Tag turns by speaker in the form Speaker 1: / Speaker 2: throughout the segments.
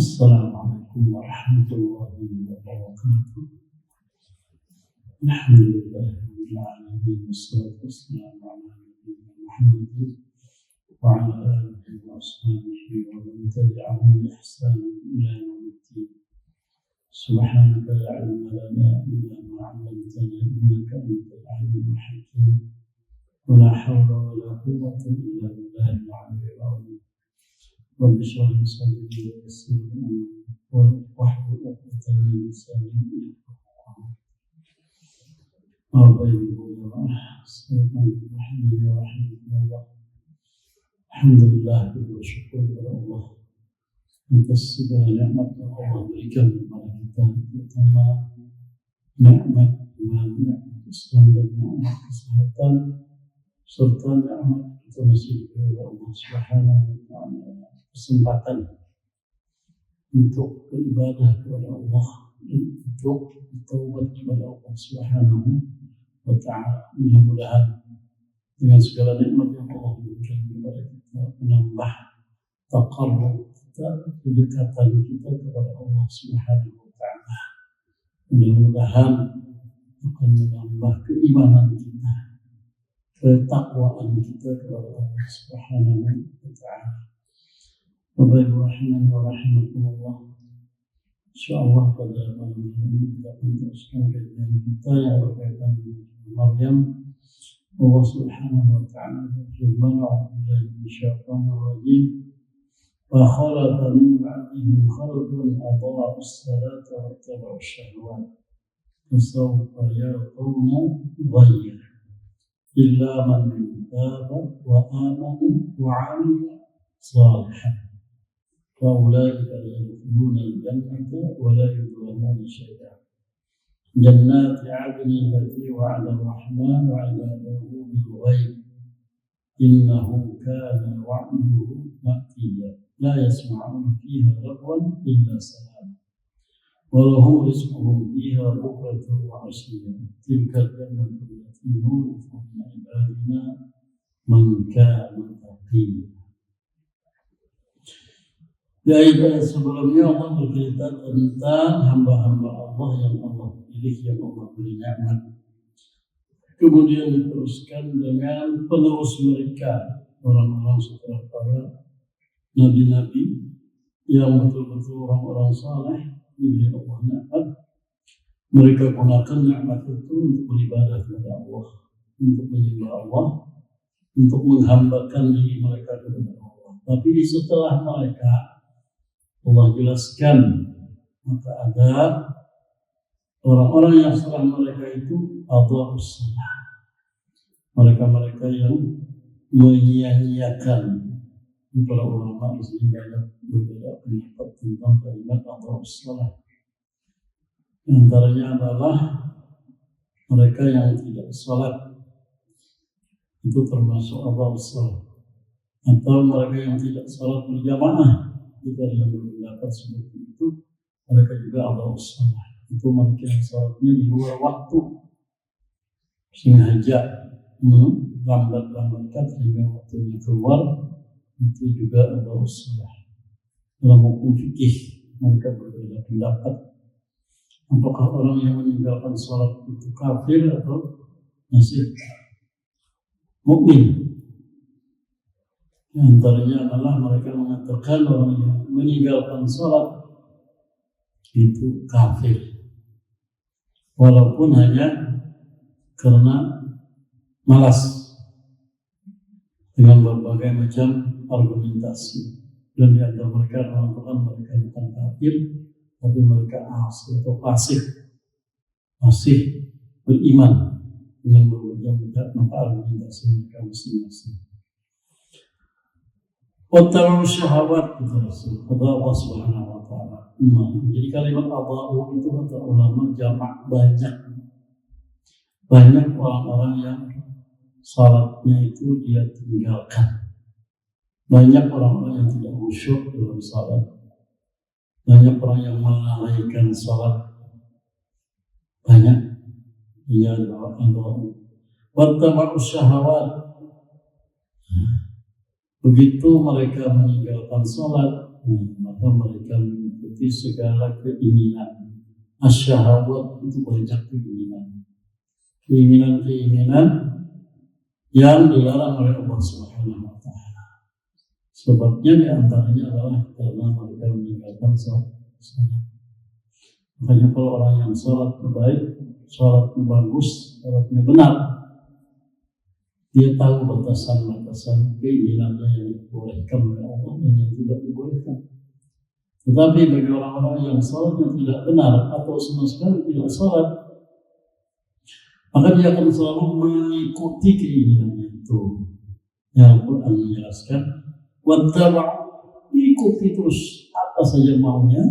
Speaker 1: Assalamualaikum warahmatullahi wabarakatuh. Alhamdulillahirabbil alamin wassalatu wassalamu ala nabiyyina Muhammadin wa ala alihi wa ashabihi wa man tabi'ahum bi ihsan ila yaumiddin. Subhanaka la ilma lana illa ma 'allamtana innaka antal alimul hakim. Wa la hawla wa la quwwata illa billahil 'aliyyil 'azim. Rabbi shrah li sadri wa yassir li amri wahlul 'uqdatam min lisani yafqahu qawli. Alhamdulillah, bersyukur kepada Allah atas segala nikmat yang Allah berikan kepada kita, terutama nikmat iman, nikmat Islam dan nikmat kesehatan, serta nikmat kita masih diberi Allah Subhanahu wa Ta'ala kesempatan untuk beribadah kepada Allah dan untuk bertaubat kepada Allah Subhanahu wa Ta'ala. Mudah-mudahan dengan segala nikmat yang Allah berikan kepada kita menambah taqarrub kita, kedekatan kita kepada Allah Subhanahu wa Ta'ala. Mudah-mudahan akan menambah keimanan kita, ketakwaan kita kepada Allah Subhanahu wa Ta'ala. Bapak Ibu rahimani wa rahimakumullah. Insyaallah pada malam ini kita akan teruskan kajian kita yang berkaitan dengan Maryam. Allah Subhanahu wa Ta'ala berfirman, "A'udzu billahi minasyaitonir rajim. Wa khalaqa min ba'dihim khalqun adha'u as-salata wa ittaba'u asy-syahawat. Fasawfa yalqawna ghayya. Illa man taba wa amana wa 'amila shalihan. فأولئك يدخلون الجنة ولا يظلمون شيئا. جنات عدن التي وعد الرحمن عباده بالغيب إنه كان وعده مأتيا. لا يسمعون فيها لغوا إلا سلاما ولهم رزقهم فيها بكرة وعشيا. تلك الجنة التي نورث من عبادنا من كان تقيا." Di ayat sebelumnya Allah bercerita tentang hamba-hamba Allah yang Allah pilih, yang Allah beri nikmat. Kemudian diteruskan dengan penerus mereka, orang-orang setelah para nabi-nabi yang betul-betul orang-orang saleh diberi Allah nikmat. Mereka gunakan nikmat itu untuk beribadah kepada Allah, untuk menyembah Allah, untuk menghambakan diri mereka kepada Allah. Tapi setelah mereka Allah jelaskan, maka ada orang-orang yang setelah mereka itu adha'us salah, mereka-mereka yang menyia-nyiakan. Para ulama di sini banyak berbeda pendapat tentang kalimat adha'us salah. Di antaranya adalah mereka yang tidak salat, itu termasuk adha'us salah, atau mereka yang tidak salat berjamaah. Jika ada yang berpendapat seperti itu, mereka juga adha'us salah. Itu mereka yang salatnya di luar waktu, sengaja melambat-lambatkan sehingga waktunya keluar, itu juga adha'us salah. Dalam hukum fikih mereka berbeda pendapat. Apakah orang yang meninggalkan salat itu kafir atau masih mukmin? Di antaranya adalah mereka mengatakan orang yang meninggalkan salat itu kafir, walaupun hanya karena malas, dengan berbagai macam argumentasi. Dan di antara mereka mengatakan mereka bukan kafir, tapi mereka asli atau fasik, masih beriman dengan berbagai macam argumentasi mereka masing-masing. Wattaba'u syahawat, kata Allah Subhanahu wa Ta'ala. Jadi kalimat adha'u itu kata ulama jamak banyak. Banyak orang-orang yang salatnya itu dia tinggalkan. Banyak orang-orang yang tidak khusyuk dalam salat. Banyak orang yang melalaikan salat. Banyak. Ia adalah adha'u. Wattaba'u syahawat. Begitu mereka meninggalkan salat, maka mereka mengikuti segala keinginan. Asyahawat itu banyak keinginan yang dilarang oleh Allah Subhanahu wa Ta'ala. Sebabnya diantaranya adalah karena mereka meninggalkan sholat. Makanya kalau orang yang sholatnya baik, sholatnya bagus, sholatnya benar, dia tahu batasan-batasan keinginannya yang dibolehkan oleh Allah dan yang tidak dibolehkan. Tetapi bagi orang-orang yang sholatnya tidak benar atau sama sekali tidak sholat, maka dia akan selalu mengikuti keinginannya itu. Yang Al-Quran menjelaskan, wattaba'u, ikuti terus apa saja maunya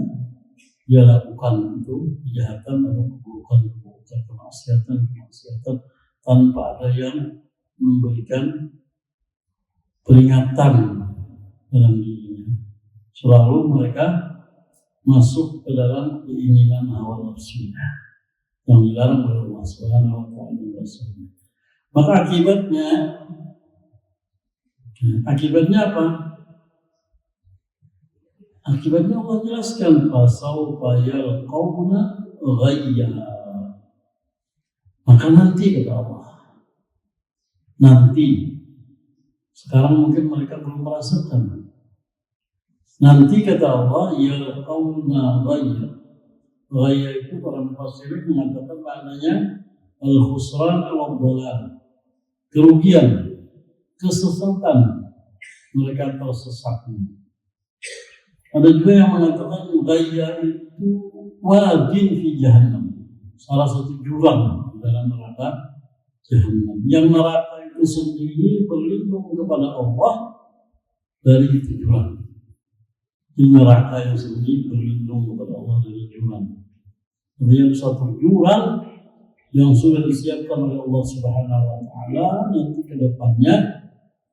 Speaker 1: dia lakukan, itu kejahatan atau keburukan, kemaksiatan tanpa ada yang memberikan peringatan dalam dirinya. Selalu mereka masuk ke dalam keinginan hawa nafsunya yang dilarang oleh Allah Subhanahu wa Ta'ala. Maka akibatnya apa? Akibatnya Allah jelaskan, fasawfa yalqawna ghayya. Maka nanti kata Allah, nanti, sekarang mungkin mereka belum merasakan. Nanti kata Allah, yalqawna ghayya. Ghayya itu para mufassirin mengatakan maknanya al-khusran wal-dhalal, kerugian, kesesatan, mereka tersesat. Ada juga yang mengatakan ghayya itu wadin fi jahannam, salah satu jurang dalam neraka jahannam. Yang neraka itu sendiri berlindung kepada Allah dari itu jurang. Neraka yang sendiri berlindung kepada Allah dari jurang. Kemudian satu jurang yang sudah disiapkan oleh Allah Subhanahu wa Ta'ala nanti ke depannya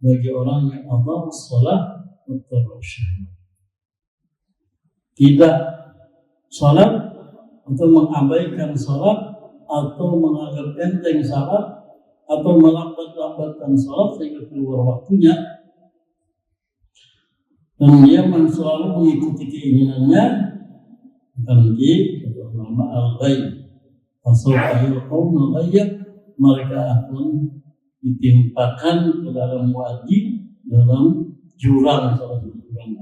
Speaker 1: bagi orang yang adha'u shalah wa tabi'u syahwat. Tidak salat atau mengabaikan salat atau menganggap enteng salat atau melambat-lambatkan salat sehingga keluar waktunya, dan dia selalu mengikuti keinginannya, nanti nama al-ghaib, fasawfa yalqawna ghayya, mereka akan ditimpakan ke dalam wadi, dalam jurang, salah satu jurang.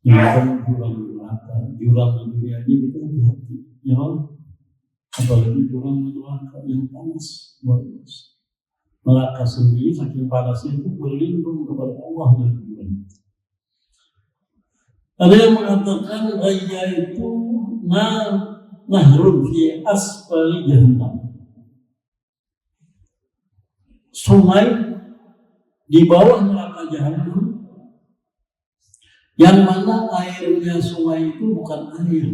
Speaker 1: Yang jurang di dunia ini kita hati-hati, ya, apalagi jurang neraka yang panas, neraka sendiri saking panasnya itu berlindung kepada Allah dari jurang. Ada yang mengatakan ghayya itu nahrun fi asfali jahannam, sungai di bawah neraka jahannam, yang mana airnya sungai itu bukan air,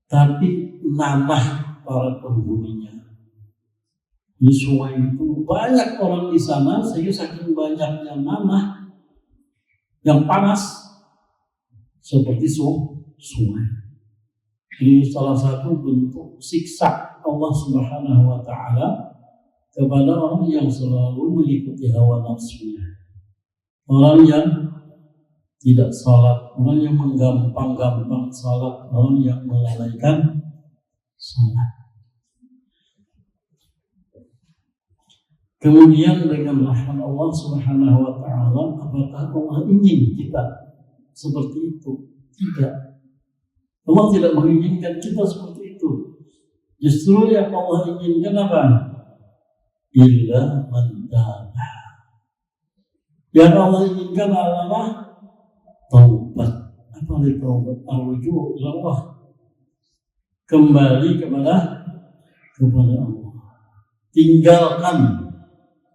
Speaker 1: tapi nanah para penghuninya. Di sungai itu banyak orang di sana, sehingga saking banyaknya nanah yang panas seperti sungai. Ini salah satu bentuk siksa Allah Subhanahu wa Ta'ala kepada orang yang selalu mengikuti hawa nafsunya, orang yang tidak salat, orang yang menggampang-gampang salat, orang yang melalaikan salat. Kemudian dengan rahmat Allah Subhanahu wa Ta'ala, apakah Allah ingin kita seperti itu? Tidak. Allah tidak menginginkan kita seperti itu. Justru yang Allah inginkan apa? Illa man taba. Yang Allah inginkan adalah taubat. Apa itu taubat? Ar-ruju' ila Allah. Kembali kepada Allah. Tinggalkan.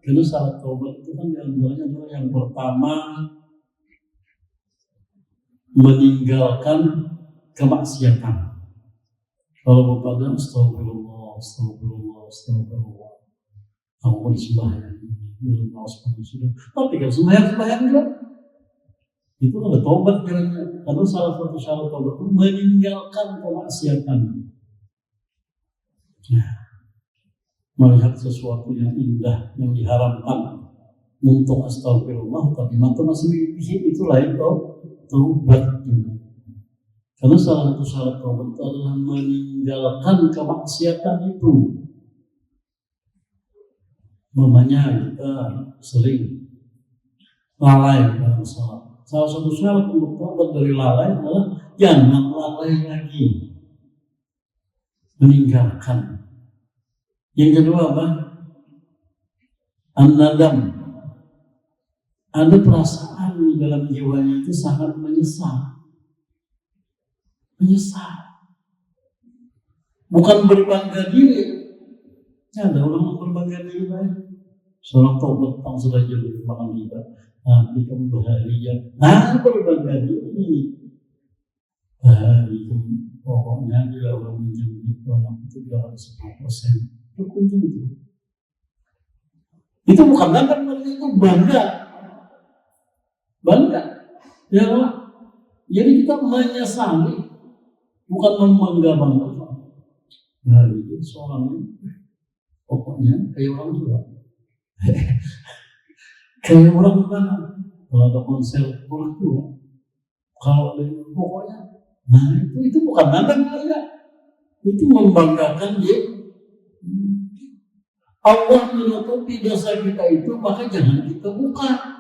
Speaker 1: Karena syarat taubat itu kan diantaranya adalah yang pertama meninggalkan kemaksiatan. Kalau kepada astagfirullah, aku sembahyang, tapi kan sembahyang juga itu ada taubat jalannya. Karena salah satu syarat taubat itu meninggalkan kemaksiatan. Melihat sesuatu yang indah yang diharamkan, untuk astagfirullah, tapi mata masih mimpi itu lain taubat. Karena salah satu syarat taubat itu adalah meninggalkan kemaksiatan itu. Mamanya kita sering lalai dalam salat. Salah satu syarat untuk taubat dari lalai adalah jangan lalai lagi, meninggalkan. Yang kedua apa? An-nadam. Ada perasaan di dalam jiwanya itu sangat menyesal. Bukan berbangga diri. Ya, ada orang yang berbangga diri baik. Seorang taubat tang sudah jadi makan riba. Nanti kamu bahagia. Berbangga diri. Bahagia. Pokoknya dia orang minjem itu orang itu 210%. Itu kunci itu. Itu bukan bangga, itu bangga. Ya, jadi kita menyesali, bukan membangga-bangga. Nah, itu soalnya pokoknya kayak orang tua. Kayak orang mana? Kalau ada konser orang tua, kalau ada pokoknya, nah itu bukan bangga, itu membanggakan dia. Allah menutupi dosa kita itu, maka jangan kita buka.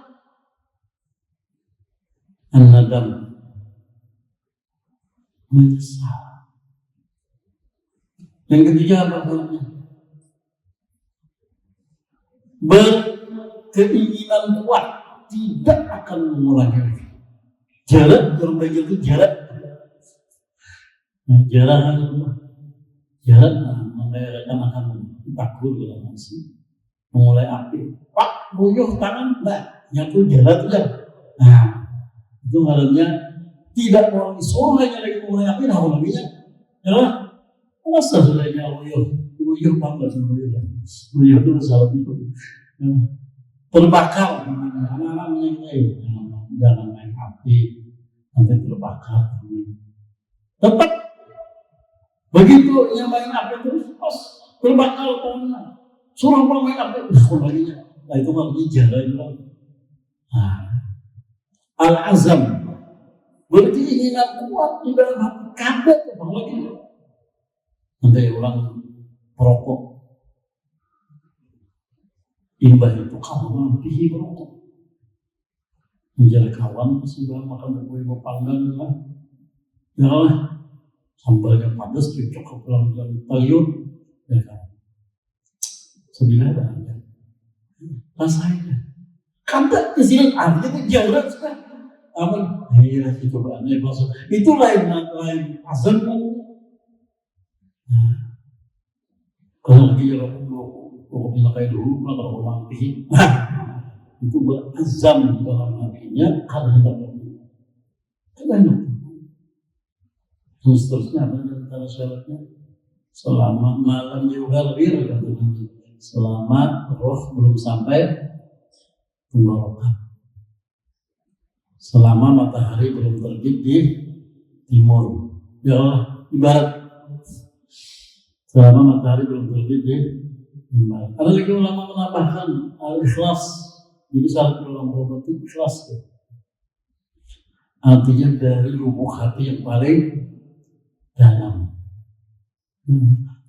Speaker 1: An-nadam, menyesal. Yang ketiga apa namanya? Berkeinginan kuat, tidak akan mengulangi lagi. Jarak berbagi itu jarak. Jarak mengajarkan akan takut dalam nasi. Memulai api. Pak, buyuh tangan, nyatu jarak saja. Itu ngarannya tidak mau hanya lagi mulai api, namanya adalah masa sudahnya buyuh bangga sama buyuh itu salah itu terbakar. Anak-anak menyangkai jangan main api nanti terbakar. Tetap begitu yang main api terus terbakar tangan, suruh main api lagi. Nah itu namanya jalan. Al-azam, berkeinginan kuat di dalam hati, kabeh lagi. Nanti orang perokok, imbah itu kawan pihi perokok. Menjadi kawan sudah makan kue panggang lah. Ya lah, sambalnya padas cocok ke pulang dan taliun. Ya kan, sebenarnya rasanya. Kata kesini artinya jauh sekali. Aman, itu coba aneh maksud. Itu lain azam kan. Kalau lagi kalau kita kayak dulu, kalau mampi, itu berazam dalam hatinya karena terlalu. Itu enak. Terus terusnya apa antara syaratnya? Selama malam juga lebih selama roh belum sampai tenggorokan. Selama matahari belum terbit di timur. Ya Allah, ibarat selama matahari belum terbit di timur. Ada lagi ulama menambahkan al-ikhlas. Jadi syarat dalam taubat itu ikhlas. Artinya dari lubuk hati yang paling dalam.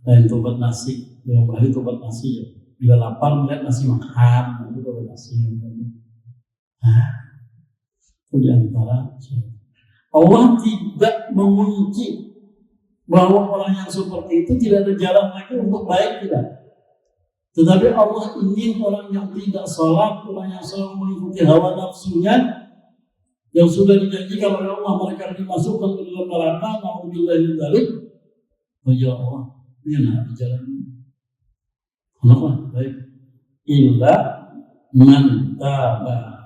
Speaker 1: Lain tobat nasi, dalam hari tobat nasi ya. Bila lapar melihat nasi makan, itu tobat nasi. Itu diantara Allah tidak mengunci bahwa orang yang seperti itu tidak ada jalan lagi untuk baik, tidak. Tetapi Allah ingin orang yang tidak salat, orang yang selalu mengikuti hawa nafsunya, yang sudah dijanjikan oleh Allah mereka dimasukkan ke dalam neraka, na'udzubillah min dzalik. Ya Allah, ini jalan ini. Kenapa? Baik. Illa man taba.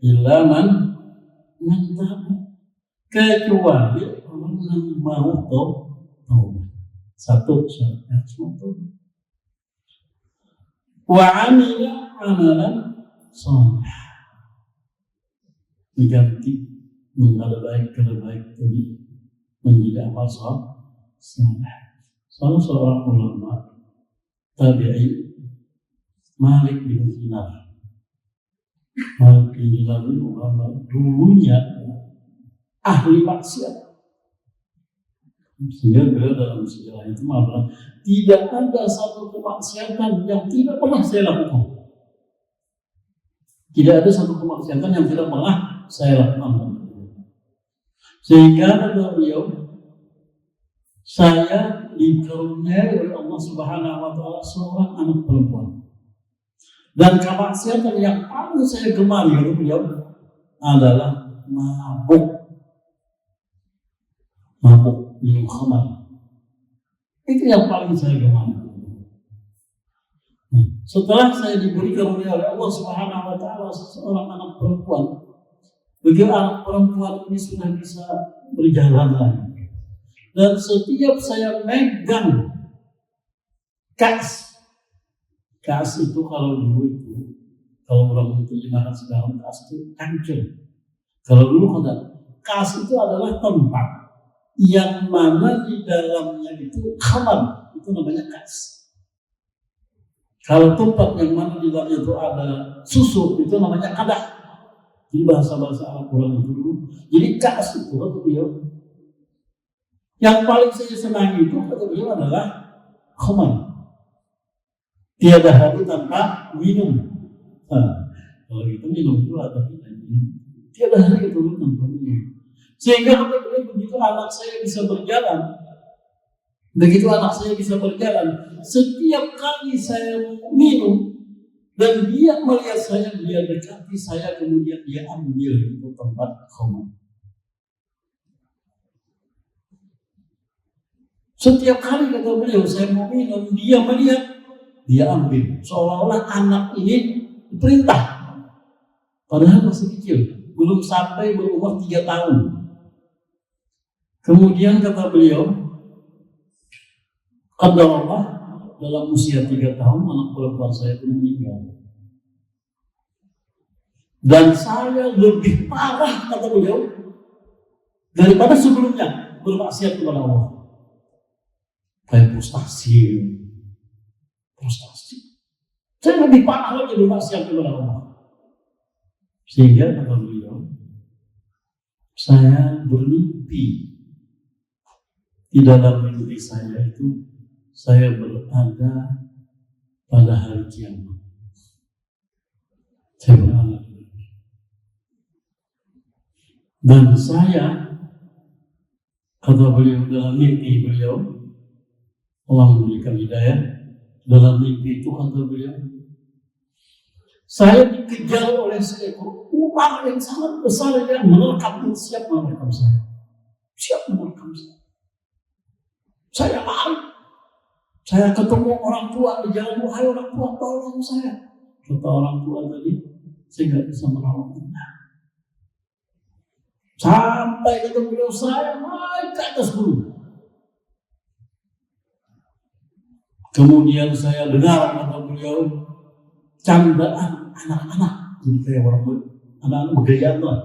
Speaker 1: Illa man taba. Kecuali orang yang mau taubat. Satu syaratnya semua taubat. Wa amila amalan salih. Diganti mengenal baik tadi menjadi amal salih. Salah seorang ulama tabi'in Malik bin Dinar. Malik bin Dinar itu dulunya ahli maksiat. Sehingga beliau dalam sejarah itu mengatakan tidak ada satu kemaksiatan yang tidak pernah saya lakukan. Tidak ada satu kemaksiatan yang tidak pernah saya lakukan. Sehingga kata beliau, saya dikaruniai oleh Allah Subhanahu wa Ta'ala seorang anak perempuan. Dan kemaksiatan yang paling saya gemari kata beliau adalah mabuk, minum khamar. Itu yang paling saya gemari. Setelah saya diberi karunia oleh Allah Subhanahu wa Ta'ala seorang anak perempuan, begitu anak perempuan ini sudah bisa berjalan lagi. Dan setiap saya megang kas itu kalau dulu itu, kalau orang terjemahkan sekarang kas itu kancil. Kalau dulu kas itu adalah tempat yang mana di dalamnya itu khamar, itu namanya kas. Kalau tempat yang mana di dalamnya itu ada susu, itu namanya qadah. Di bahasa-bahasa Arab orang itu dulu. Jadi kas itu kata beliau. Yang paling saya senangi itu kata beliau adalah khamar. Tiada hari tanpa minum. Kalau itu minum itu atau tidak minum. Tiada hari itu tanpa minum. Sehingga kata beliau begitu anak saya bisa berjalan. Setiap kali saya minum dan dia melihat saya, dia dekati saya, kemudian dia ambil itu tempat khamar. Setiap kali kata beliau saya mau minum, dia melihat, dia ambil. Seolah-olah anak ini perintah. Padahal masih kecil, belum sampai berumur 3 tahun. Kemudian kata beliau, qadarullah, dalam usia 3 tahun anak perempuan saya itu meninggal. Dan saya lebih parah kata beliau daripada sebelumnya bermaksiat kepada Allah. Kayak frustasi. Saya lebih parah lagi bermaksiat kepada Allah. Sehingga kata beliau, saya bermimpi. Di dalam mimpi saya itu saya berada pada hari kiamat. Saya berada. Dan saya, kata beliau dalam mimpi beliau, Allah memberikan hidayah. Dalam mimpi itu kata beliau, saya dikejar oleh seekor ular yang sangat besar yang menerkam, siap menerkam saya. Saya lari. Saya ketemu orang tua di jalan, wahai orang tua, tolong saya. Kata orang tua tadi, saya nggak bisa menolong Anda. Sampai ketemu beliau, saya naik ke atas gunung. Kemudian saya dengar kata beliau, candaan anak-anak. Jadi kayak orang anak-anak bergaya lah.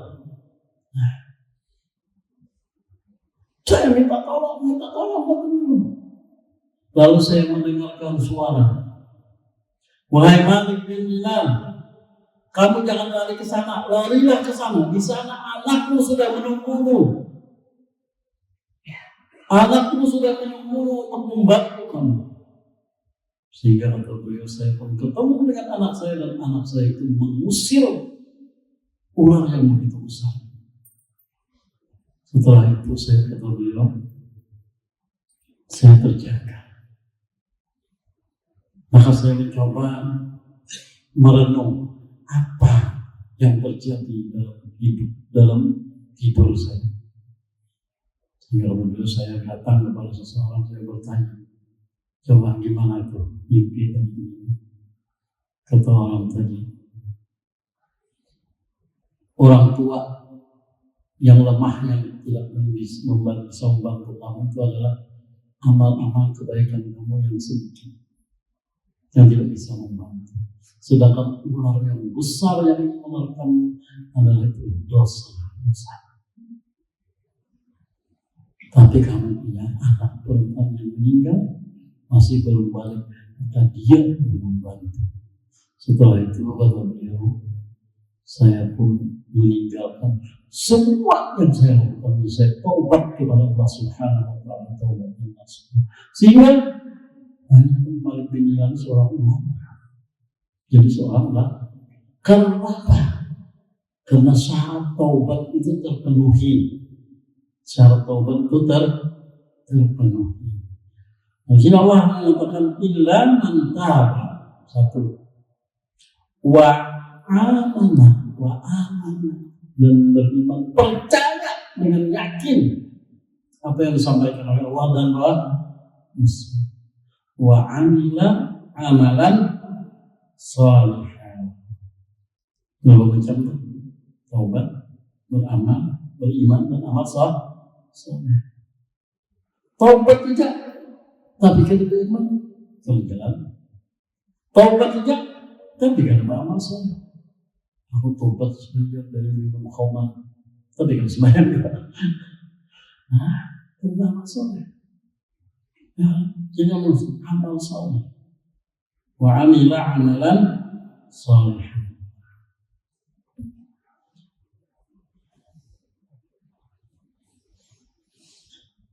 Speaker 1: Saya minta tolong. Lalu saya mendengarkan suara, wahai Malik bin Dinar, kamu jangan lari ke sana, larilah ke sana. Di sana anakmu sudah menunggumu. Anakmu sudah menunggumu untuk membantu kamu. Sehingga kata beliau, saya pun ketemu dengan anak saya dan anak saya itu mengusir ular yang begitu besar. Setelah itu saya kata beliau, saya terjaga. Maka saya mencoba merenung apa yang terjadi dalam tidur saya. Sehingga kemudian saya datang kepada seseorang, saya bertanya, coba gimana itu mimpi tadi? Kata orang tadi, orang tua yang lemah yang tidak bisa membantu kamu itu adalah amal-amal kebaikan kamu yang sedikit, yang tidak bisa membantu. Sedangkan ular yang besar yang menerkam adalah itu dosa. Tapi kamu punya anak perempuan yang meninggal, masih belum balik, maka dia membantu. Setelah itu kata beliau, saya pun meninggalkan semua yang saya lakukan. Saya taubat kepada Allah Subhanahu wa Ta'ala, taubat Allah. Sehingga hanya Malik bin Dinar seorang ulama, jadi seorang ulama. Karena apa? Karena syarat taubat itu terpenuhi. Syarat taubat itu terpenuhi. Jadi Allah mengatakan illa man taba, satu, wa amanah dan beriman, percaya dengan yakin apa yang disampaikan oleh Allah dan wa amila amalan salihan. Dua macam taubat, beramal, beriman dan amal saleh. Taubat tidak, tapi kan beriman jalan. Taubat tidak, tapi kan beramal saleh. Aku taubat sebenarnya dari minum khamar, tapi kan sembahyang juga. Itu amal saleh. Ya, jadi amal saleh. Wa amila amalan saleh.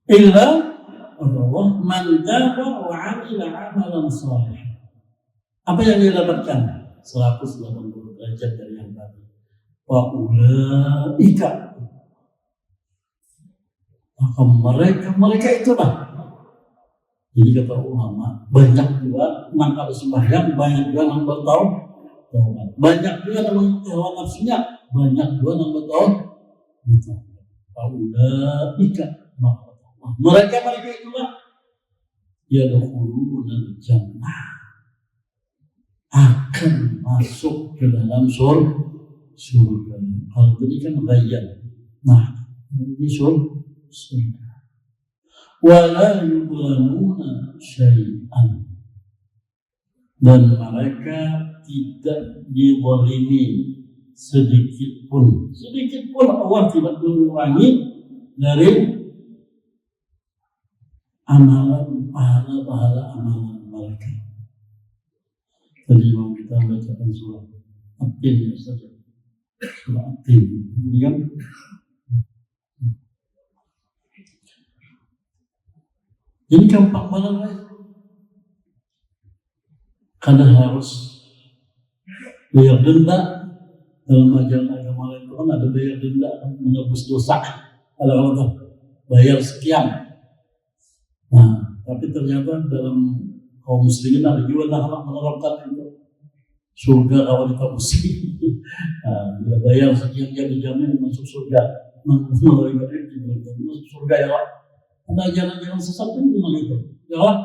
Speaker 1: Illa Allah man taba wa amila amalan saleh. Apa yang dia dapatkan? 180 derajat dari yang tadi. Wa ulaika, maka mereka itulah. Jadi kata ulama, banyak juga nangkal sembahyang, banyak juga nang bertaubat, banyak juga nang hawa nafsunya, banyak juga nang bertaubat. Wa ulaika, mereka itulah yadkhuluna jannah, akan masuk ke dalam surga. Kalau tadi kan bayan, nah ini surga. Wala yuzlamuna syai'an, dan mereka tidak dizalimi sedikit pun Allah tidak mengurangi dari amalan pahala amalan mereka. Tadi mau kita bacakan surah At-Tin ya saja. Surah At-Tin. Kemudian jadi gampang banget. Karena harus bayar denda. Dalam ajaran agama lain itu kan ada bayar denda, menebus dosa. Kalau Allah bayar sekian. Nah, tapi ternyata dalam kaum muslimin ada juga yang menerapkan itu. Surga wanita muslim. Nah, bila bayar sekian dia dijamin masuk surga. Masuk surga ya Allah. Ada jalan-jalan sesat itu memang itu. Ya Allah,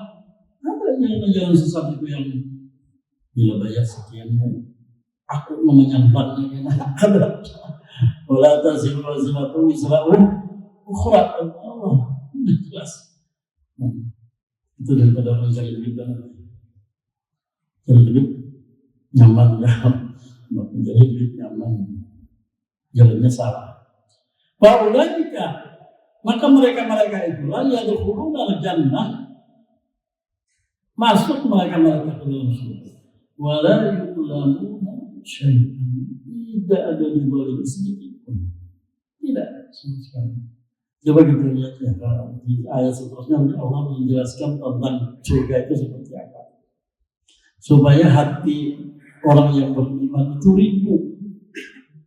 Speaker 1: ada jalan-jalan sesat itu yang bila bayar sekian aku menyamparnya ada. Wala taziru waziratun wizra ukhra. Allah, jelas. Itu daripada orang cari duit banget. Cari duit nyaman ya, mencari duit nyaman, jalannya salah. Faulaika, maka mereka itulah yadkhuluna al-jannah, masuk mereka ke dalam surga. Wala yuzlamuna syai'an, tidak ada dizalim sedikit pun, tidak sama sekali. Coba kita lihat ya, di ayat seterusnya Allah menjelaskan tentang surga itu seperti apa, supaya hati orang yang beriman itu rindu.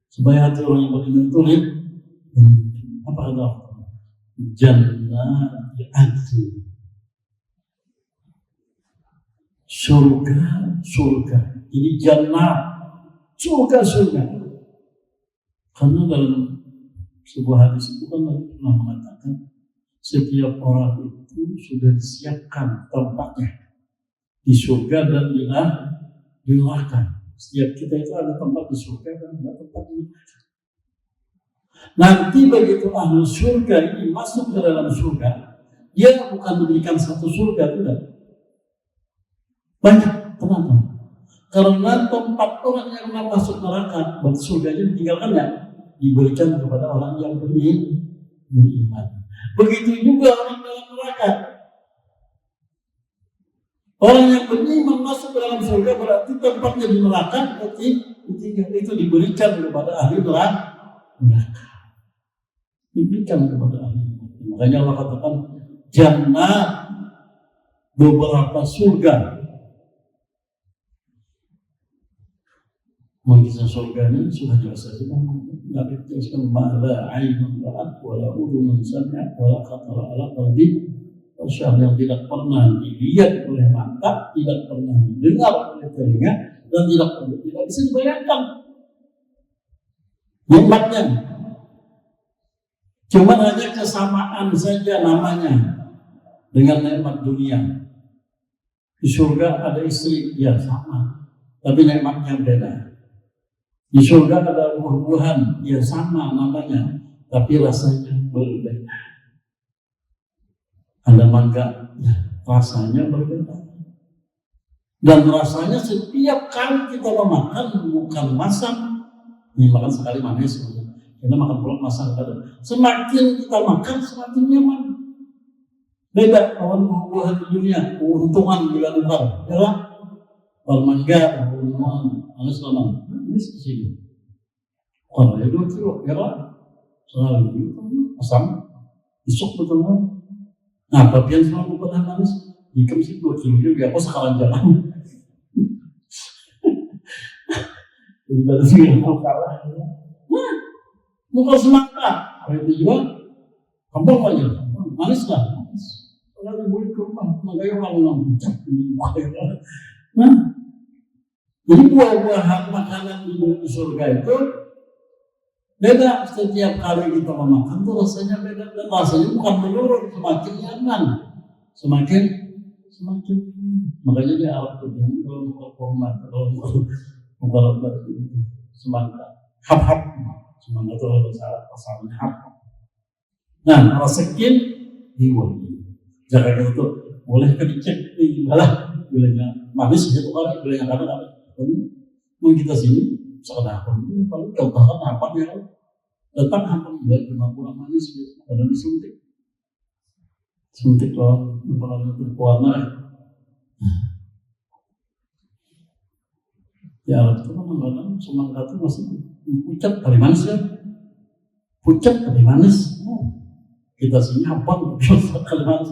Speaker 1: Supaya hati orang yang beriman itu rindu. Apa kata Allah? Jannah adn, surga. Jadi jannah, surga. Karena dalam sebuah hadis itu kan pernah mengatakan setiap orang itu sudah disiapkan tempatnya di surga dan di neraka. Setiap kita itu ada tempat di surga dan ada tempat di neraka. Nanti begitu ahli surga ini masuk ke dalam surga, dia bukan diberikan satu surga, tidak. Banyak. Kenapa? Karena tempat orang yang masuk neraka, buat surganya ditinggalkannya, diberikan kepada orang yang beriman. Begitu juga orang dalam neraka. Orang yang beriman masuk ke dalam surga berarti tempatnya di neraka, berarti itu diberikan kepada ahli neraka. Diberikan kepada ahli neraka. Makanya Allah katakan jannah, beberapa surga. Mengisah surga ini sudah jelas saja. Nabi teruskan ma'la ainun ra'at wala udhunun sami'at wala khatara ala qalbi wasyah, yang tidak pernah dilihat oleh mata, tidak pernah didengar oleh telinga, dan tidak bisa dibayangkan nikmatnya. Cuma hanya kesamaan saja namanya dengan nikmat dunia. Di surga ada istri, ya sama, tapi nikmatnya beda. Di surga ada buah-buahan, ya sama namanya, tapi rasanya berbeda. Ada mangga, ya, rasanya berbeda. Dan rasanya setiap kali kita memakan, bukan masak, ini makan sekali manis, kita makan pulang masak. Semakin kita makan, semakin nyaman. Beda kawan buah-buahan di dunia, keuntungan bila luar, ya lah. Kalau mangga, keuntungan, manis lama. Di sini. Kalau ya 2 kilo, ya lah. Selalu itu, asam, isuk betul. Nah, bagian selalu pernah manis, ikan sih 2 kilo dia apa sekarang jalan. Jadi pada sini mau kalah. Nah, muka semangka, itu juga, kembang banyak, manis lah. Kalau boleh ke rumah, makanya orang pucat ini. Nah, jadi buah-buahan makanan di surga itu beda. Setiap kali kita memakan tuh rasanya beda, dan rasanya bukan menurun, semakin nyaman, semakin. Makanya dia Arab tuh kalau mau format, kalau mau semangka, hap-hap, semangka itu harus pasalnya hap. Nah, rasakin diwan. Jaga itu boleh kan dicek, malah gulanya manis itu kan gulanya kadang-kadang. Mau kita sini sekedar kalau contohkan apa ya, datang apa baik cuma kurang manis gitu, kadang disuntik kalau warna ya itu kadang-kadang semangka itu masih pucat dari manis ya, pucat dari manis. Kita sini apa kali manis.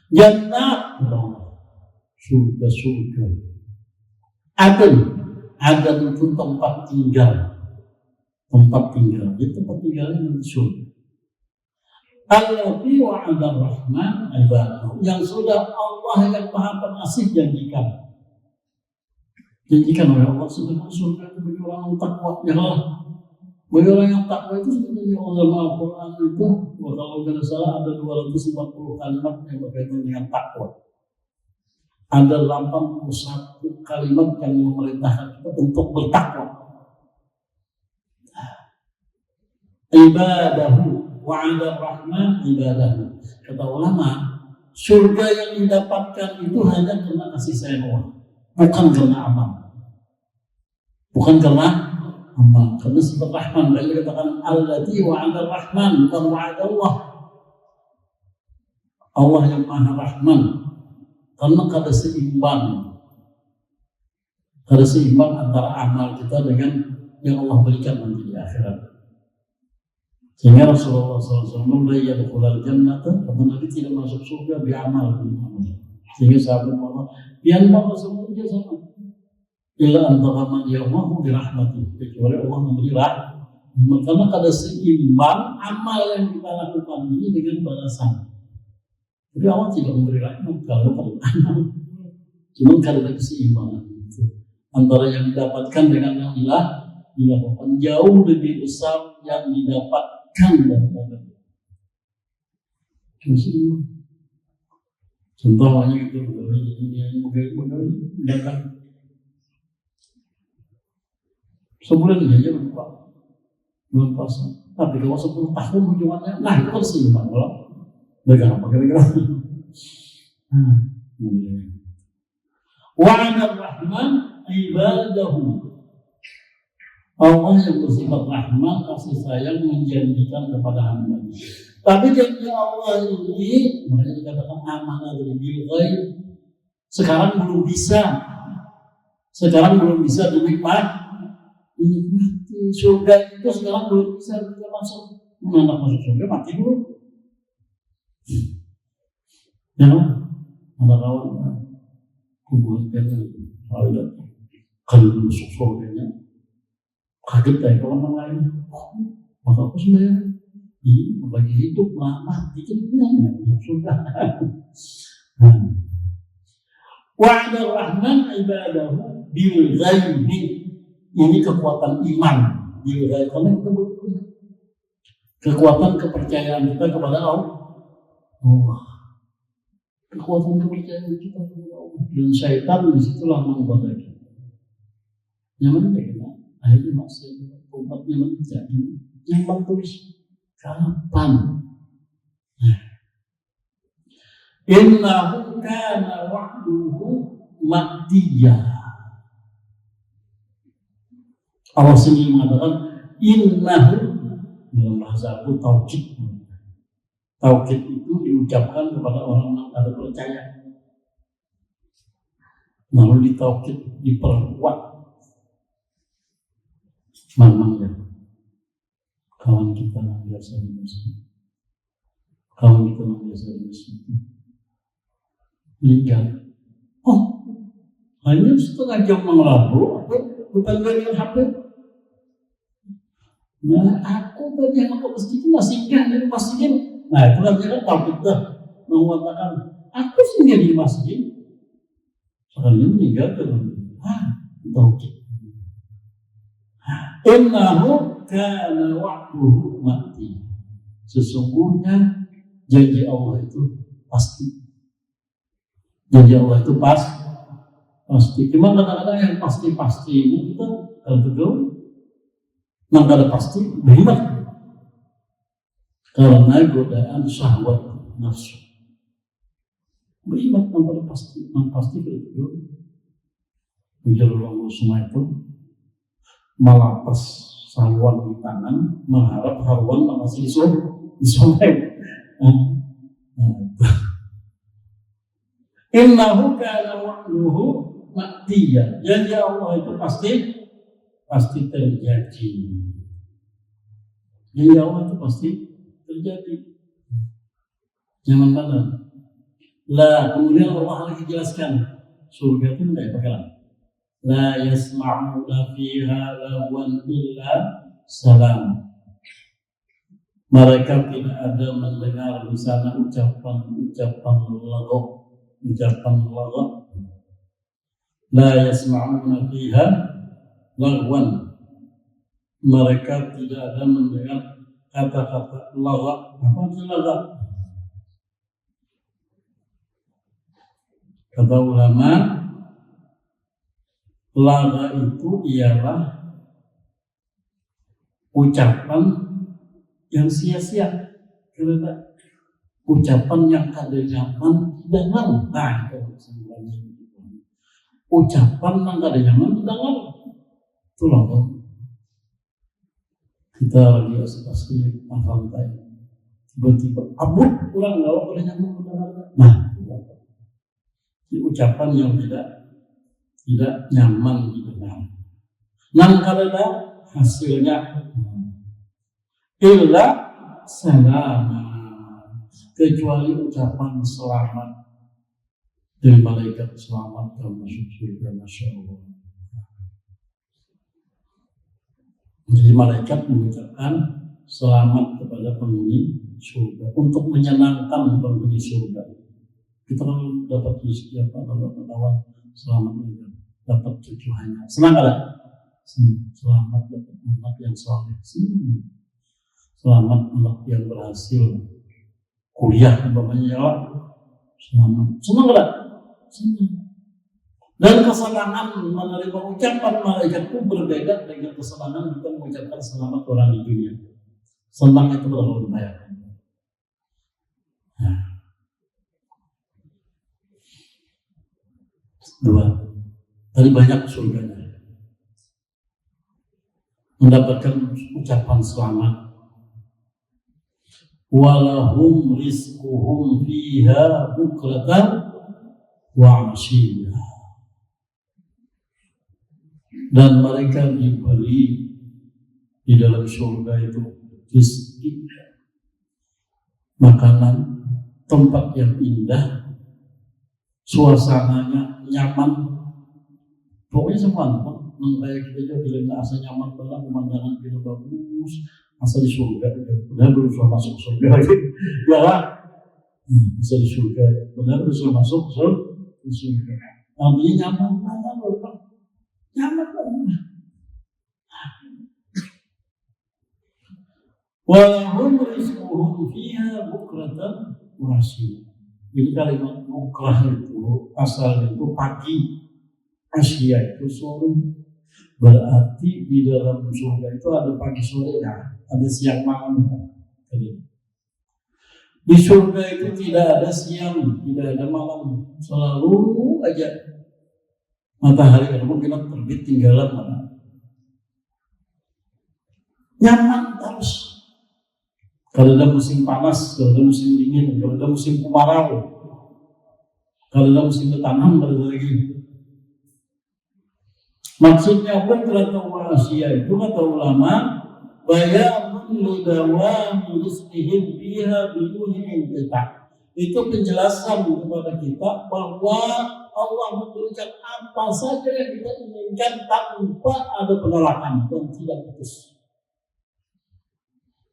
Speaker 1: Jannah, surga. Adan itu tempat tinggal. Itu tempat tinggalnya di surga. Allati wa'ada ar-Rahman ibadahu, yang sudah Allah yang Maha Pengasih janjikan oleh Allah sebenarnya surga itu bagi orang yang takwa. Ya Allah, bagi orang yang takwa itu sebenarnya Allah Al-Quran itu, kalau tidak salah ada 240 kalimat yang berkaitan dengan takwa. Ada 81 kalimat yang memerintahkan kita untuk bertakwa. Ibadahu wa'ada Rahman ibadahu. Kata ulama, surga yang didapatkan itu hanya karena kasih sayang Allah, bukan karena amal. Karena sifat Rahman, dan dikatakan allati wa'ada Rahman, bukan wa'ada Allah. Allah yang Maha Rahman, karena ada seimbang antara amal kita dengan yang Allah berikan nanti di akhirat. Sehingga Rasulullah SAW la yadkhulul jannata, kata Nabi, tidak masuk surga bi'amal. Sehingga sahabat Allah diantara semuanya sama. Illa antara man yawmahu birahmati, kecuali Allah memberi rahmat. Karena ada seimbang amal yang kita lakukan ini dengan balasan. Tapi Allah tidak memberi rahmat kalau pada amal. Cuma karena keseimbangan itu antara yang didapatkan dengan yang dilakukan jauh lebih besar yang didapatkan daripada keseimbangan. Contohnya itu yang datang sebulan aja belum puasa, tapi kalau 10 tahun hubungannya, nah itu kan seimbang loh. Bagaimana kira-kira? Wa'ada Rahman ibadahu. Allah yang bersifat rahmat, kasih sayang, menjanjikan kepada hamba. Tapi janji Allah ini, makanya dikatakan amanah dari bil ghaib. Sekarang belum bisa dinikmati surga itu. Sekarang belum bisa kita masuk. Mana masuk surga mati dulu. Ya, ada kawan kubuatkan ada kalau masuk surganya kaget ya kawan lain. Maka aku sudah bagi hidup lama dikiranya masuk surga. Wa'ada Rahman ibadahu bil ghaibi. Ini kekuatan iman bil ghaib, karena kita berpercaya. Kekuatan kepercayaan kita kepada Allah. Kekuatan kepercayaan kita kepada Allah. Dan syaitan disitulah menggoda kita. Nyaman kita akhirnya masih obatnya menjadi nyaman terus. Kapan? Innahu kana wa'duhu ma'diyah. Allah sendiri mengatakan innahu, dalam bahasa aku taukid. Taukid itu diucapkan kepada orang yang ada percaya. Lalu ditaukid, diperkuat. Mamanya kawan kita yang biasa di masjid, kawan kita yang biasa di masjid meninggal. Hanya setengah jam mengelabu, bukan dengan HP. Nah, aku tadi yang ke masjid itu masih singgah di masjid. Nah, itu namanya tahu kita mengatakan aku singgah di masjid. Sekarang dia meninggal kan? Tahu kita. Innahu kana wa'duhu ma'ti. Sesungguhnya janji Allah itu pasti. Janji Allah itu pasti. Cuma kadang-kadang yang pasti-pasti ini kita kalau betul, maka ada pasti beriman. Karena godaan syahwat nafsu. Beriman tanpa pasti, pasti betul. Menjalur Allah semua itu melapas saluan di tangan, mengharap haruan masih disobek. Innahu kana wa'duhu ma'diyah. Janji Allah itu pasti terjadi. Janji Allah itu pasti terjadi. Zaman mana? Lah, kemudian Allah lagi jelaskan surga itu enggak bakalan. La yasma'una fiha lagwan illa salam. Mereka tidak ada mendengar di sana ucapan laghat. La yasma'una fiha lagwan. Mereka tidak ada mendengar kata-kata laghat. Apa itu laghat? Kata ulama, lagha itu ialah ucapan yang sia-sia, karena ucapan yang kada nyaman didengar. Nah, itu sebenarnya ucapan yang kada nyaman didengar. Itulah kita lagi asik-asik pantai, tiba-tiba abut kurang nggak boleh nyaman didengar. Nah, itu ucapan yang tidak nyaman didengar. Nang kada hasilnya illa salama, kecuali ucapan selamat dari malaikat, selamat kamu masuk surga, masya Allah. Jadi malaikat mengucapkan selamat kepada penghuni surga untuk menyenangkan penghuni surga. Kita kalau dapat rezeki apa, kalau kawan selamat mereka dapat cucu hanya senang kada? Selamat dapat anak yang saleh, selamat anak yang berhasil kuliah umpamanya, ya selamat, senang kada? Senang. Dan kesenangan menerima ucapan malaikat itu berbeda dengan kesenangan kita mengucapkan selamat orang di dunia. Senang itu terlalu dibayar. Dua, tadi banyak surganya mendapatkan ucapan selamat. walahum rizquhum fiha bukratan wa asyiyah. Dan mereka diberi di dalam surga itu rezeki, makanan, tempat yang indah, suasananya nyaman, pokoknya semua tempat kayak kita juga bilang asa nyaman banget, pemandangan kita bagus, asa di surga, udah berusaha masuk surga lagi, ya lah, asa di surga, udah berusaha masuk surga, artinya nyaman banget. Walahum rizquhum fiha bukratan wa asyiyah. Jadi kalimat bukrah itu asal itu pagi, asyiyah itu sore. Berarti di dalam surga itu ada pagi sore ya, ada siang malam. Di surga itu tidak ada siang, tidak ada malam, selalu aja matahari kemungkinan terbit tinggalan mana. Nyaman terus. Kalau ada musim panas, kalau ada musim dingin, kalau ada musim kemarau, kalau ada musim bertanam, kalau ada lagi. Maksudnya bukratan wa asyiyah itu kata ulama, bayanun lidawami rizqihim biha biduni inqita'. Itu penjelasan kepada kita bahwa Allah memberikan apa saja yang kita inginkan tanpa ada penolakan dan tidak putus.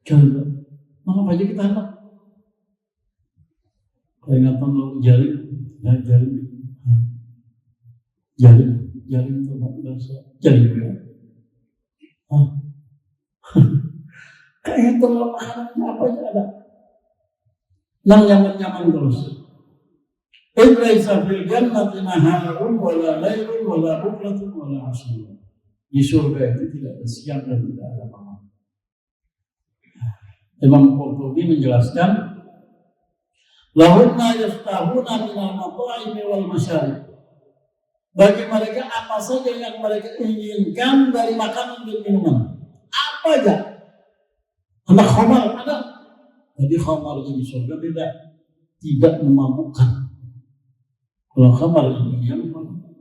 Speaker 1: Jangan mengapa aja kita hendak? Peringatan lalu jaring itu bahasa jaring ya. Kayak kelemahan apa aja ada. Nyaman terus. Ilaisa fil jannati naharun wala lailun wala bukratun wala asyiyah. Di surga itu tidak ada siang dan tidak ada malam. Imam Qurtubi menjelaskan, lahum ma yastahuna minal mata'imi wal masyarib. Bagi mereka apa saja yang mereka inginkan dari makanan dan minuman. Apa aja. Anak khamar ada. Jadi khamarnya di surga beda. Tidak memabukkan. Kalau khamar ini yang memabukkan.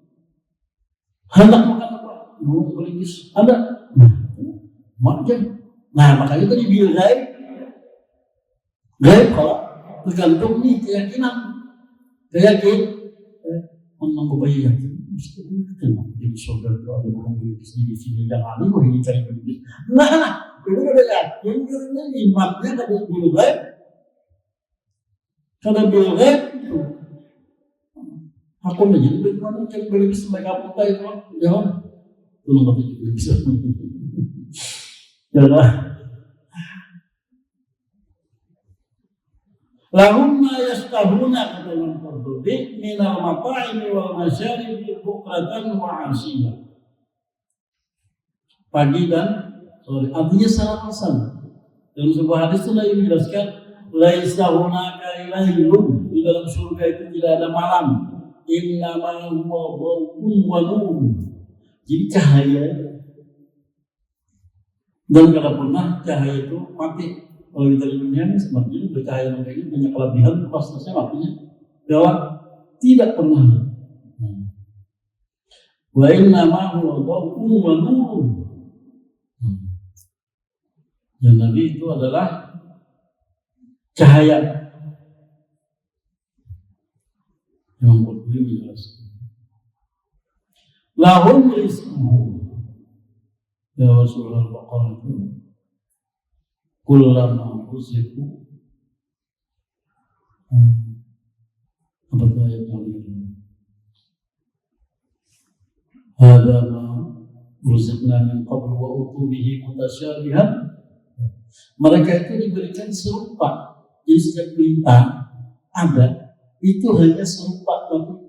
Speaker 1: Hendak makan apa? Burung kelingis ada. Makan. Nah makanya tadi bilang gaib kalau tergantung nih keyakinan, menunggu bayi yakin, kenapa jadi surga itu ada orang belibis di sini jangan wah ini cari belibis. Nah, itu udah yakin karena imannya ada bil gaib, karena bil gaib itu aku menjadi bagaimana cari belibis sampai kapan itu, jangan, tolong kata belibis, jangan. Lahum ma yastahuna kata Imam Qurtubi minal mata'imi wal masyaribi bukratan wa asyiyah. Pagi dan sore, artinya secara masal. Dalam sebuah hadis itu Nabi menjelaskan, laisa hunaka ilaihun, di dalam surga itu tidak ada malam. Innama huwa dhaw'un wa nur. Jadi cahaya. Dan kalau pernah cahaya itu mati. Kalau kita di dunia seperti bercahaya ini punya kelebihan, prosesnya artinya bahwa tidak pernah. Wa inna ma huwa dhaw'un wa nur. Dan Nabi itu adalah cahaya. Yang Qurtubi menjelaskan. Lahum rizquhum. Ya Rasulullah Al-Baqarah itu. Kullama ruziqu apa itu ayatnya hadza ma ruziqna min qabl wa utu bihi mutasyabihan. Mereka itu diberikan serupa, jadi setiap perintah ada itu hanya serupa tapi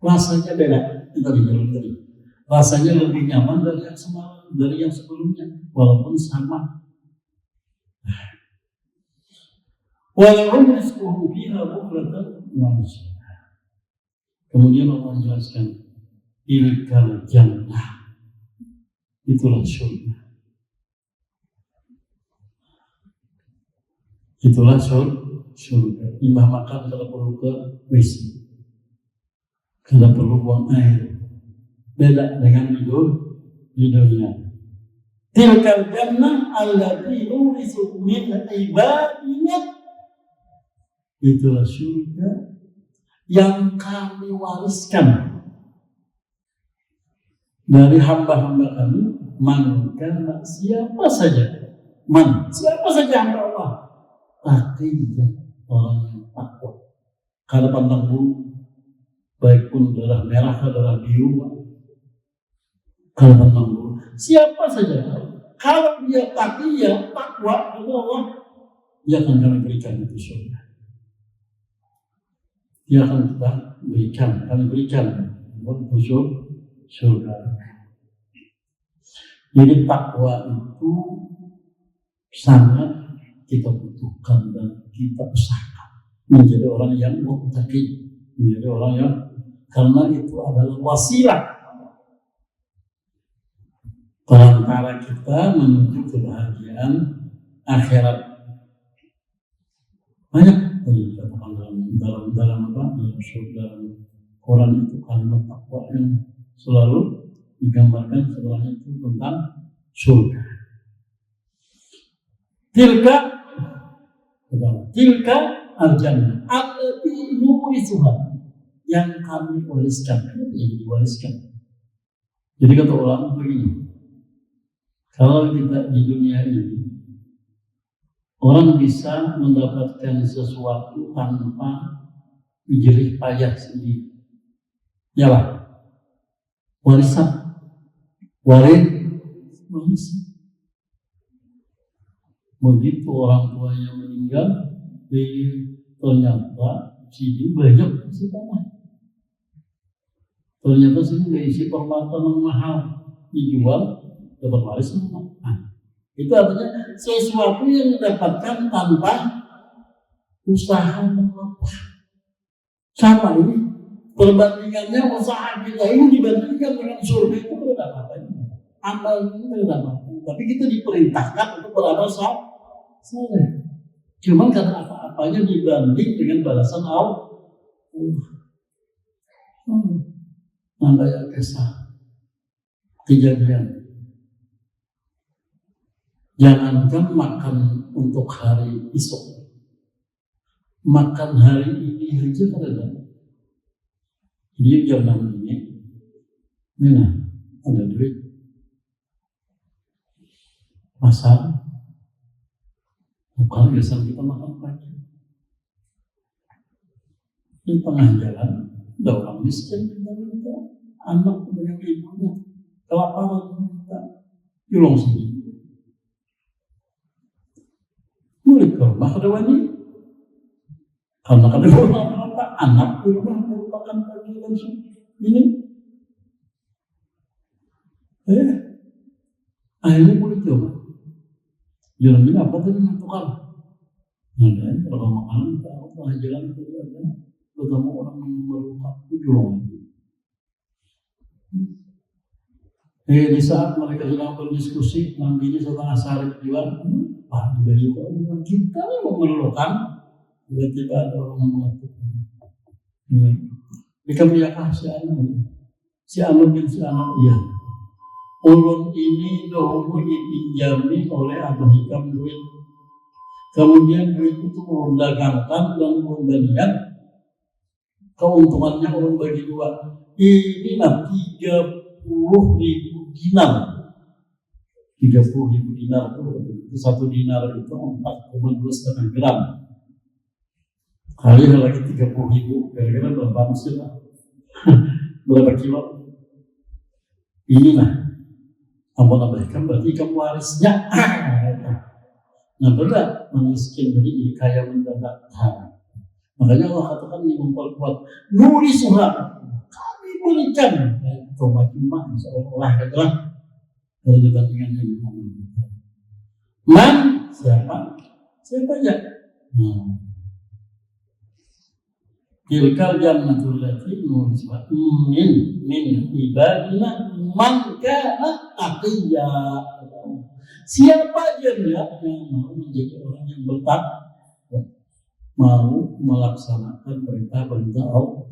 Speaker 1: rasanya beda. Kita bilang tadi rasanya lebih nyaman dari yang sebelumnya walaupun sama. Walahum rizquhum fiha bukratan wa asyiyah. Kemudian Allah menjelaskan tilkal jannah, itulah surga. Itulah surga. Imah makan kalau perlu ke WC, kalau perlu buang air. Beda dengan di dunia. Tilkal jannah allati nurisu min ibadina. Itulah surga yang kami wariskan dari hamba-hamba kami. Maka siapa saja hamba Allah, taqiya, orang yang takwa. Kalau pandang bulu, baik pun darah merah atau darah biru, kalau pandang bulu, siapa saja, kalau dia taqiya, takwa kepada Allah, dia akan kami berikan itu surga. Dia akan kami berikan untuk surga. Jadi takwa itu sangat kita butuhkan dan kita usahakan menjadi orang yang muttaqi, menjadi orang yang, karena itu adalah wasilah perantara kita menuju kebahagiaan akhirat. Banyak dikatakan dalam Quran itu kalimat takwa yang selalu digambarkan setelahnya itu tentang surga. Tilka al-jannah allati nurisuha, yang kami wariskan, yang diwariskan. Jadi kata ulama begini, kalau kita di dunia ini orang bisa mendapatkan sesuatu tanpa jerih payah sendiri, yalah, warisan. Begitu orang tuanya meninggal, ternyata sini banyak isi tanah. Ternyata sini ada isi permata yang mahal, dijual dapat warisan. Itu artinya sesuatu yang didapatkan tanpa usaha apa. Sama ini perbandingannya, usaha kita ini dibandingkan dengan surga itu tidak apa-apa. Amal itu tidak apa-apa. Tapi kita diperintahkan untuk beramal saleh. Cuma karena apa-apanya dibanding dengan balasan Allah. Namanya kisah kejadian. Jangankan makan untuk hari esok, makan hari ini aja kada. Dia jangan ini, ada duit, pasar, bukan biasa kita makan pagi. Di tengah jalan, ada orang miskin minta, anak dengan ibunya, kelaparan minta, yulong sini. Murid ke rumah ada wani, karena kada apa anak di rumah merupakan bagian ini. Akhirnya murid coba. Jalan ini apa tadi menentukan? Ada kalau makanan kita tengah jalan itu ada ketemu orang yang merupakan ujung. Di saat mereka sedang berdiskusi, nantinya setengah sehari jual, Pak, bagi orang kita memerlukan, tiba-tiba ada orang yang mengatakan, mereka melihat si anak bin si anak, iya. Ulun ini dahulu dipinjami oleh Abah Hikam duit. Kemudian duit itu ulun dagangkan dan ulun bagian, keuntungannya ulun bagi dua. Ini 30.000 dinar. 30.000 dinar itu 1 dinar itu 4,2 gram. Kali lagi 30.000, kira-kira berapa mesin lah? Berapa kilo? Inilah ampun abaikan berarti kamu warisnya. Nah berat miskin jadi kaya mendadak. Makanya Allah katakan ini memperkuat nuri suha, kami berikan. Cuma seolah-olah adalah kalau dibandingkan dengan man siapa aja. Tilkal jannatul lati nuriswa min ibadina man kana taqiya. Siapa aja yang mau menjadi orang yang bertakwa, mau melaksanakan perintah-perintah Allah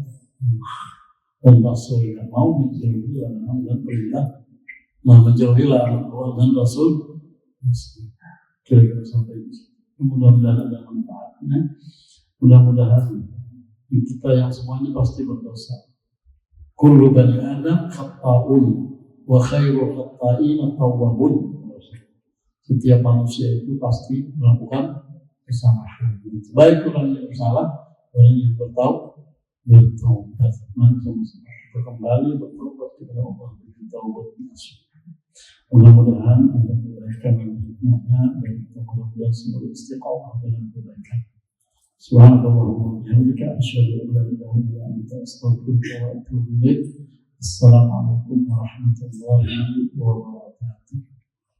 Speaker 1: dan Rasul, yang mau menjauhi larangan dan perintah, menjauhi larangan Allah dan Rasul. Kira-kira sampai di situ. Mudah-mudahan ada manfaatnya. Mudah-mudahan kita yang semuanya pasti berdosa. Kullu bani Adam khata'un wa khairu khata'ina tawwabun. Setiap manusia itu pasti melakukan kesalahan. Baik orang yang bersalah, orang yang bertaubat. Mari sama-sama kita kembali bertobat kepada Allah dengan taubat nasuh. Mudah-mudahan ada kebaikan yang hikmahnya dan kita mudah-mudahan selalu istiqamah dalam kebaikan. Subhanallahumma wa bihamdika asyhadu an la ilaha illa anta astaghfiruka wa atubu ilaik. Assalamualaikum warahmatullahi wabarakatuh.